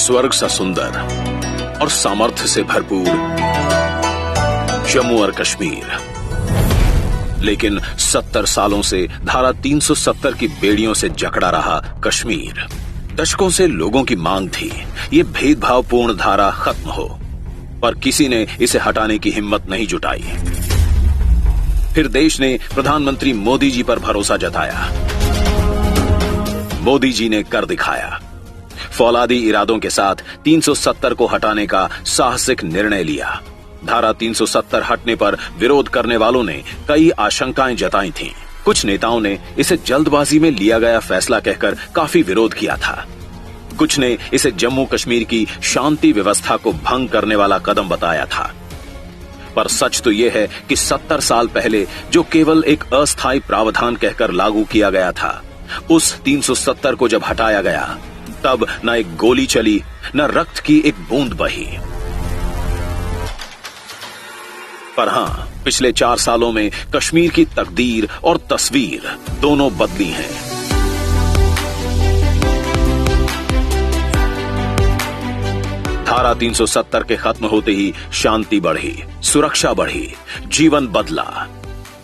स्वर्ग सा सुंदर और सामर्थ्य से भरपूर जम्मू और कश्मीर, लेकिन 70 सालों से धारा 370 की बेड़ियों से जकड़ा रहा कश्मीर। दशकों से लोगों की मांग थी ये भेदभावपूर्ण धारा खत्म हो, पर किसी ने इसे हटाने की हिम्मत नहीं जुटाई। फिर देश ने प्रधानमंत्री मोदी जी पर भरोसा जताया। मोदी जी ने कर दिखाया। फौलादी इरादों के साथ 370 को हटाने का साहसिक निर्णय लिया। धारा 370 हटने पर विरोध करने वालों ने कई आशंकाएं जताई थीं। कुछ नेताओं ने इसे जल्दबाजी में लिया गया फैसला कहकर काफी विरोध किया था। कुछ ने इसे जम्मू कश्मीर की शांति व्यवस्था को भंग करने वाला कदम बताया था। पर सच तो यह है कि 70 साल पहले जो केवल एक अस्थायी प्रावधान कहकर लागू किया गया था, उस 370 को जब हटाया गया, तब न एक गोली चली, न रक्त की एक बूंद बही। पर हां, पिछले 4 सालों में कश्मीर की तकदीर और तस्वीर दोनों बदली हैं। धारा 370 के खत्म होते ही शांति बढ़ी, सुरक्षा बढ़ी, जीवन बदला।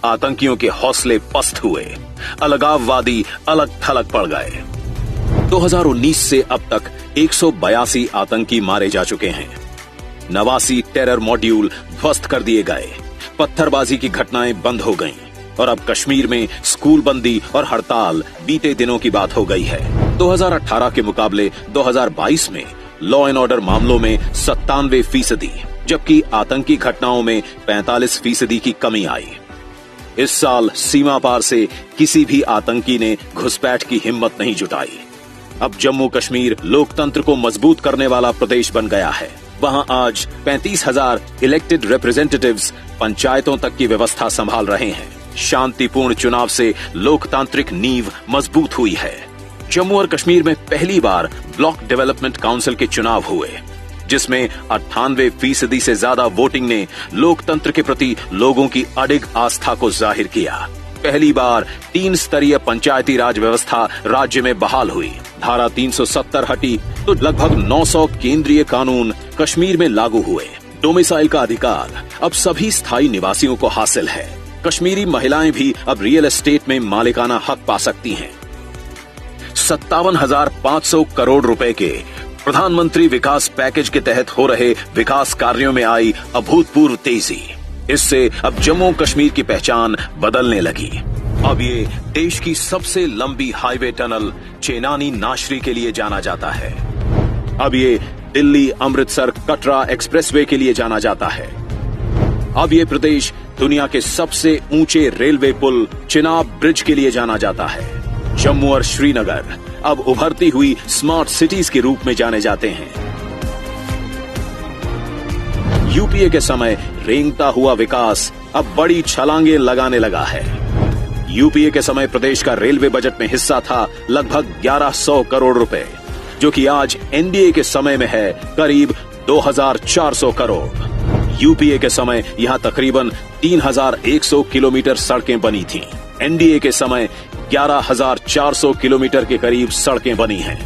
आतंकियों के हौसले पस्त हुए, अलगाववादी अलग थलग पड़ गए। 2019 से अब तक 182 आतंकी मारे जा चुके हैं। 89 टेरर मॉड्यूल ध्वस्त कर दिए गए, पत्थरबाजी की घटनाएं बंद हो गईं और अब कश्मीर में स्कूल बंदी और हड़ताल बीते दिनों की बात हो गई है। 2018 के मुकाबले 2022 में लॉ एंड ऑर्डर मामलों में 97%, जबकि आतंकी घटनाओं में 45% की कमी आई। इस साल सीमा पार से किसी भी आतंकी ने घुसपैठ की हिम्मत नहीं जुटाई। अब जम्मू कश्मीर लोकतंत्र को मजबूत करने वाला प्रदेश बन गया है। वहां आज 35,000 इलेक्टेड रिप्रेजेंटेटिव्स पंचायतों तक की व्यवस्था संभाल रहे हैं। शांतिपूर्ण चुनाव से लोकतांत्रिक नींव मजबूत हुई है। जम्मू और कश्मीर में पहली बार ब्लॉक डेवलपमेंट काउंसिल के चुनाव हुए, जिसमें 98% से ज्यादा वोटिंग ने लोकतंत्र के प्रति लोगों की अडिग आस्था को जाहिर किया। पहली बार 3 स्तरीय पंचायती राज व्यवस्था राज्य में बहाल हुई। धारा 370 हटी तो लगभग 900 केंद्रीय कानून कश्मीर में लागू हुए। डोमिसाइल का अधिकार अब सभी स्थायी निवासियों को हासिल है। कश्मीरी महिलाएं भी अब रियल एस्टेट में मालिकाना हक पा सकती हैं। 57,500 करोड़ रुपए के प्रधानमंत्री विकास पैकेज के तहत हो रहे विकास कार्यों में आई अभूतपूर्व तेजी। इससे अब जम्मू कश्मीर की पहचान बदलने लगी। अब ये देश की सबसे लंबी हाईवे टनल चेनानी नाशरी के लिए जाना जाता है। अब ये दिल्ली अमृतसर कटरा एक्सप्रेसवे के लिए जाना जाता है। अब ये प्रदेश दुनिया के सबसे ऊंचे रेलवे पुल चिनाब ब्रिज के लिए जाना जाता है। जम्मू और श्रीनगर अब उभरती हुई स्मार्ट सिटीज के रूप में जाने जाते हैं। यूपीए के समय रेंगता हुआ विकास अब बड़ी छलांगे लगाने लगा है। यूपीए के समय प्रदेश का रेलवे बजट में हिस्सा था लगभग 1100 करोड़ रुपए, जो कि आज एनडीए के समय में है करीब 2400 करोड़। यूपीए के समय यहां तकरीबन 3100 किलोमीटर सड़कें बनी थीं। एनडीए के समय 11,400 किलोमीटर के करीब सड़कें बनी हैं।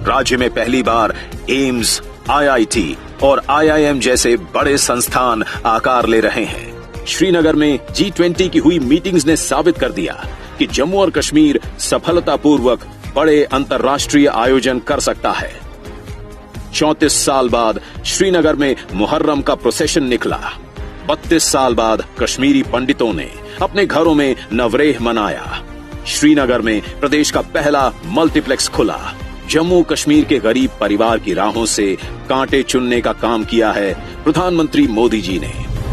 राज्य में पहली बार एम्स, आईआईटी और आईआईएम जैसे बड़े संस्थान आकार ले रहे हैं। श्रीनगर में G20 की हुई मीटिंग्स ने साबित कर दिया कि जम्मू और कश्मीर सफलतापूर्वक बड़े अंतर्राष्ट्रीय आयोजन कर सकता है। 34 साल बाद श्रीनगर में मुहर्रम का प्रोसेशन निकला। 32 साल बाद कश्मीरी पंडितों ने अपने घरों में नवरेह मनाया। श्रीनगर में प्रदेश का पहला मल्टीप्लेक्स खुला। जम्मू कश्मीर के गरीब परिवार की राहों से कांटे चुनने का काम किया है प्रधानमंत्री मोदी जी ने,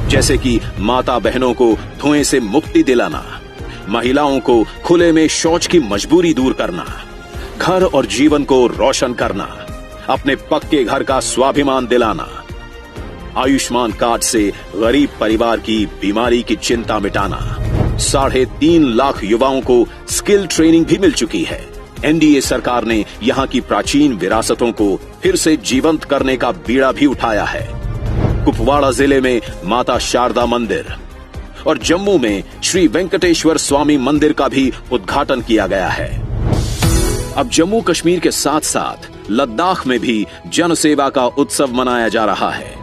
जैसे कि माता बहनों को धुएं से मुक्ति दिलाना, महिलाओं को खुले में शौच की मजबूरी दूर करना, घर और जीवन को रोशन करना, अपने पक्के घर का स्वाभिमान दिलाना, आयुष्मान कार्ड से गरीब परिवार की बीमारी की चिंता मिटाना। 3.5 लाख युवाओं को स्किल ट्रेनिंग भी मिल चुकी है। एनडीए सरकार ने यहां की प्राचीन विरासतों को फिर से जीवंत करने का बीड़ा भी उठाया है। कुपवाड़ा जिले में माता शारदा मंदिर और जम्मू में श्री वेंकटेश्वर स्वामी मंदिर का भी उद्घाटन किया गया है। अब जम्मू कश्मीर के साथ साथ लद्दाख में भी जनसेवा का उत्सव मनाया जा रहा है।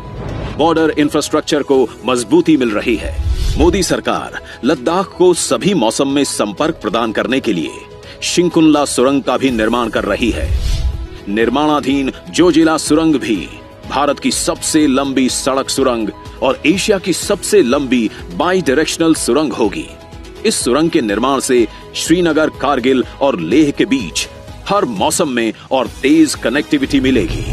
बॉर्डर इंफ्रास्ट्रक्चर को मजबूती मिल रही है। मोदी सरकार लद्दाख को सभी मौसम में संपर्क प्रदान करने के लिए शिंकुनला सुरंग का भी निर्माण कर रही है। निर्माणाधीन जोजिला सुरंग भी भारत की सबसे लंबी सड़क सुरंग और एशिया की सबसे लंबी बाई डायरेक्शनल सुरंग होगी। इस सुरंग के निर्माण से श्रीनगर, कारगिल और लेह के बीच हर मौसम में और तेज कनेक्टिविटी मिलेगी।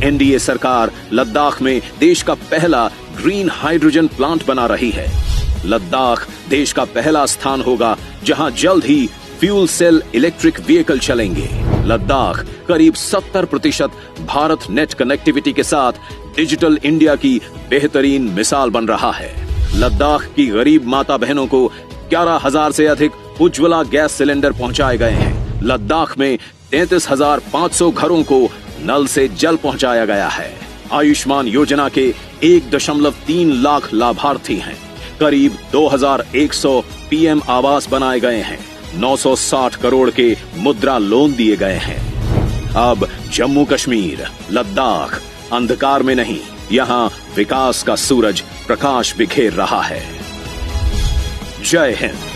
एनडीए सरकार लद्दाख में देश का पहला ग्रीन हाइड्रोजन प्लांट बना रही है। लद्दाख देश का पहला स्थान होगा जहां जल्द ही फ्यूल सेल इलेक्ट्रिक व्हीकल चलेंगे। लद्दाख करीब 70% भारत नेट कनेक्टिविटी के साथ डिजिटल इंडिया की बेहतरीन मिसाल बन रहा है। लद्दाख की गरीब माता बहनों को 11,000 से अधिक उज्ज्वला गैस सिलेंडर पहुंचाए गए हैं। लद्दाख में 33,500 घरों को नल से जल पहुंचाया गया है। आयुष्मान योजना के 1.3 लाख लाभार्थी हैं। करीब 2,100 पीएम आवास बनाए गए हैं। 960 करोड़ के मुद्रा लोन दिए गए हैं। अब जम्मू कश्मीर, लद्दाख अंधकार में नहीं, यहां विकास का सूरज प्रकाश बिखेर रहा है। जय हिंद।